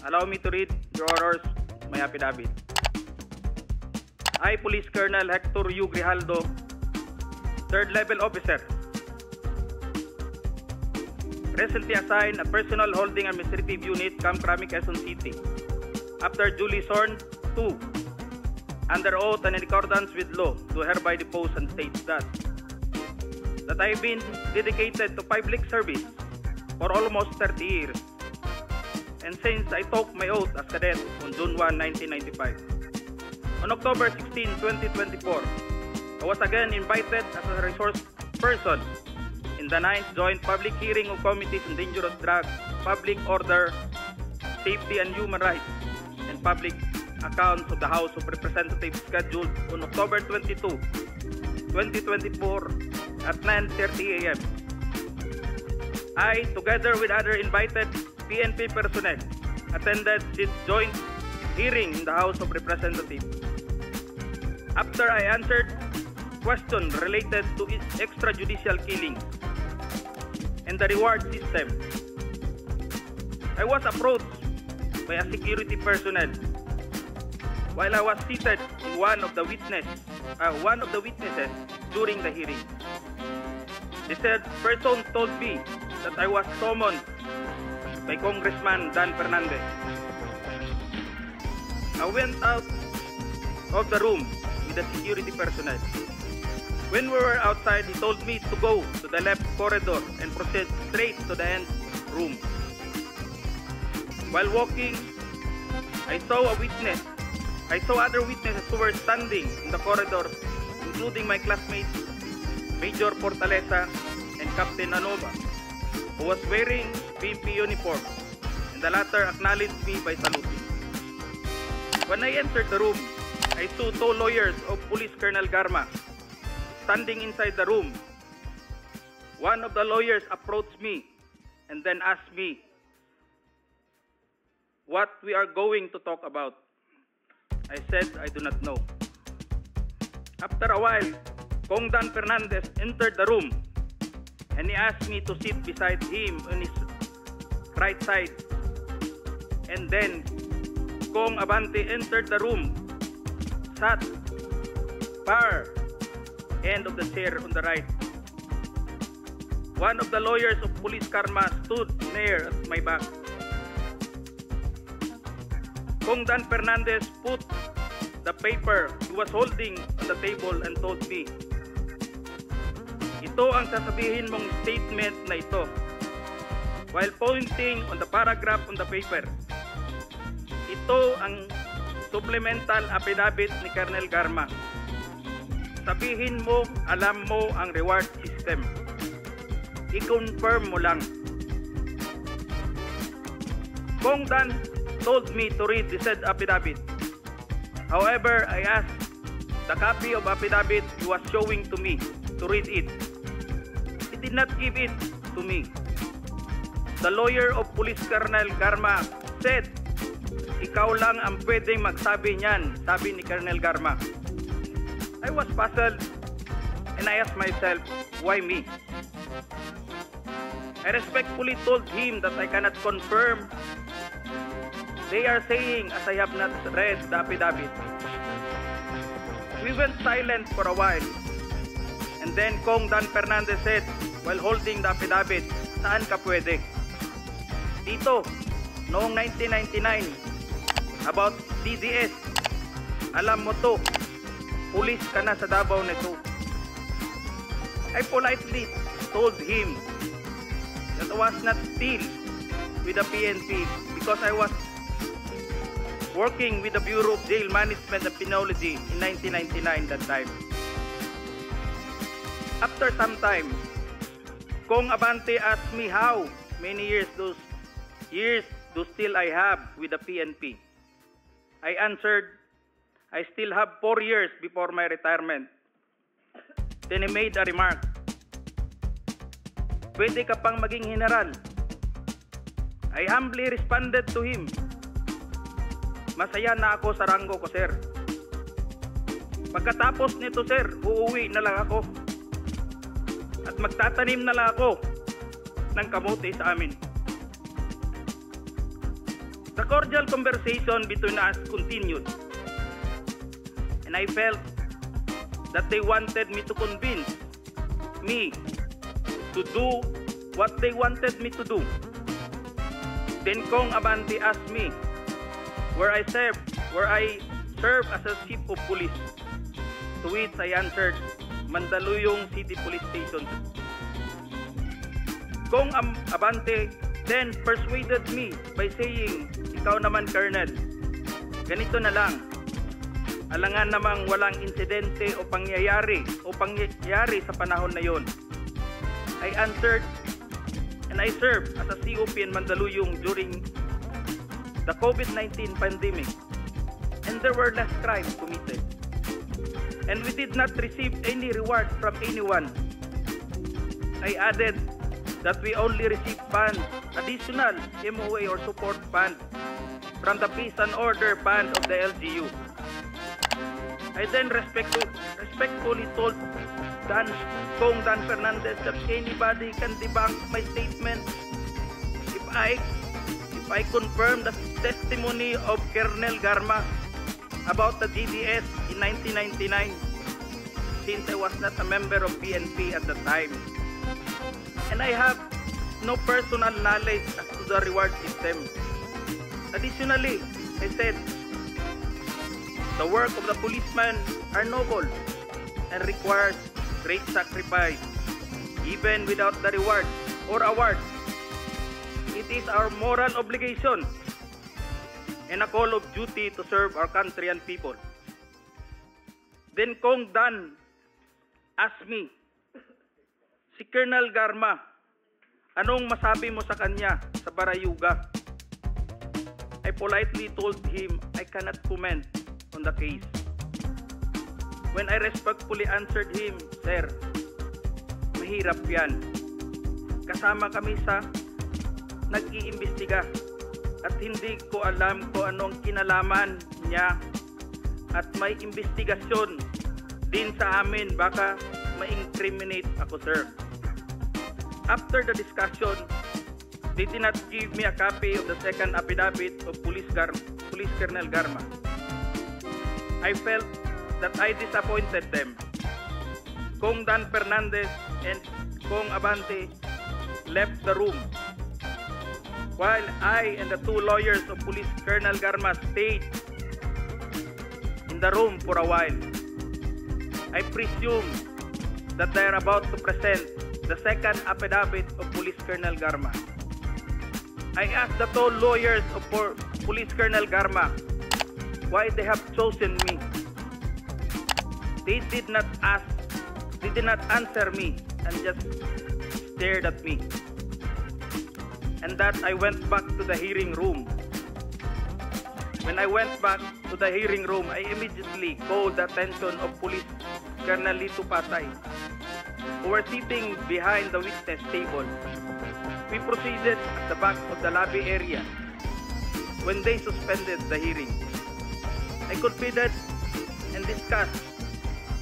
Allow me to read, Your Honors, my affidavit. I, Police Colonel Hector U. Grijaldo, 3rd Level Officer, presently assigned a Personal Holding Administrative Unit, Camp Crame, Quezon City, after duly sworn to, under oath and in accordance with law, do hereby depose and states that I have been dedicated to public service for almost 30 years, and since I took my oath as cadet on June 1, 1995. On October 16, 2024, I was again invited as a resource person in the 9th Joint Public Hearing of Committees on Dangerous Drugs, Public Order, Safety and Human Rights, and Public Accounts of the House of Representatives scheduled on October 22, 2024 at 9:30 a.m. I, together with other invited PNP personnel, attended this joint hearing in the House of Representatives. After I answered questions related to its extrajudicial killings and the reward system, I was approached by a security personnel while I was seated in one of the witnesses during the hearing. The said person told me that I was summoned by Congressman Dan Fernandez. I went out of the room with the security personnel. When we were outside, he told me to go to the left corridor and proceed straight to the end room. While walking, I saw other witnesses who were standing in the corridor, including my classmates, Major Fortaleza and Captain Anova, who was wearing PNP uniform, and the latter acknowledged me by saluting. When I entered the room, I saw 2 lawyers of Police Colonel Garma standing inside the room. One of the lawyers approached me and then asked me what we are going to talk about. I said I do not know. After a while, Kong Dan Fernandez entered the room and he asked me to sit beside him on his right side. And then Kong Abante entered the room, sat far end of the chair on the right. One of the lawyers of Police Karma stood near at my back. Kong Dan Fernandez put the paper he was holding on the table and told me, "Ito ang sasabihin mong statement na ito," while pointing on the paragraph on the paper. Ito ang supplemental affidavit ni Colonel Garma. Sabihin mo, alam mo ang reward system. I-confirm mo lang. Kong Dan told me to read the said affidavit. However, I asked the copy of affidavit he was showing to me to read it. He did not give it to me. The lawyer of Police Colonel Garma said, "Ikaw lang ang pwedeng magsabi niyan," sabi ni Colonel Garma. I was puzzled and I asked myself, why me? I respectfully told him that I cannot confirm. They are saying as I have not read the affidavit. We went silent for a while, and then Kong Dan Fernandez said, while holding the affidavit, "Saan ka pwede?" "Dito, noong 1999, about DDS. Alam mo to, pulis ka na sa Davao nito." I politely told him that I was not still with the PNP because I was working with the Bureau of Jail Management and Penology in 1999 that time. After some time, Kong Abante asked me how many years do still I have with the PNP. I answered, I still have 4 years before my retirement. Then he made a remark, "Pwede ka pang maging general." I humbly responded to him, "Masaya na ako sa ranggo ko, sir. Pagkatapos nito, sir, uuwi na lang ako at magtatanim na lang ako ng kamote sa amin." The cordial conversation between us continued, and I felt that they wanted me to convince me to do what they wanted me to do. Then Kong Abante asked me where I serve as a chief of police, to which I answered, Mandaluyong City Police Station. Kong Abante then persuaded me by saying, ikaw naman Colonel, ganito na lang, alangan namang walang insidente o pangyayari sa panahon na yon. I answered, and I served as a COP in Mandaluyong during the COVID-19 pandemic, and there were less crimes committed, and we did not receive any reward from anyone. I added that we only received funds, additional MOA or support fund from the Peace and Order Fund of the LGU. I then respectfully told Kong Dan Fernandez that anybody can debunk my statement if I confirm the testimony of Colonel Garma about the GDS in 1999, since I was not a member of PNP at the time, and I have no personal knowledge as to the reward system. Additionally, I said, the work of the policeman are noble and requires great sacrifice. Even without the reward or award, it is our moral obligation and a call of duty to serve our country and people. Then Kong Dan asked me, si Colonel Garma, anong masabi mo sa kanya sa Barayuga? I politely told him I cannot comment on the case. When I respectfully answered him, Sir, mahirap yan. Kasama kami sa nag-iimbestiga at hindi ko alam kung anong kinalaman niya at may investigasyon din sa amin, baka ma-incriminate ako, sir. After the discussion, they did not give me a copy of the second affidavit of Police Colonel Garma. I felt that I disappointed them. Kong Dan Fernandez and Kong Abante left the room, while I and the two lawyers of Police Colonel Garma stayed in the room for a while. I presume that they are about to present the second affidavit of Police Colonel Garma. I asked the two lawyers of Police Colonel Garma why they have chosen me. They did not answer me and just stared at me. And that I went back to the hearing room. When I went back to the hearing room, I immediately called the attention of Police Colonel Lito Pasay, who were sitting behind the witness table. We proceeded at the back of the lobby area when they suspended the hearing. I confided and discussed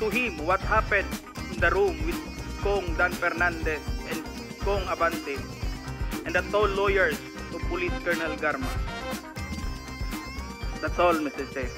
to him what happened in the room with Kong Dan Fernandez and Kong Abante and the two lawyers of Police Colonel Garma. That's all, Mr. Chair.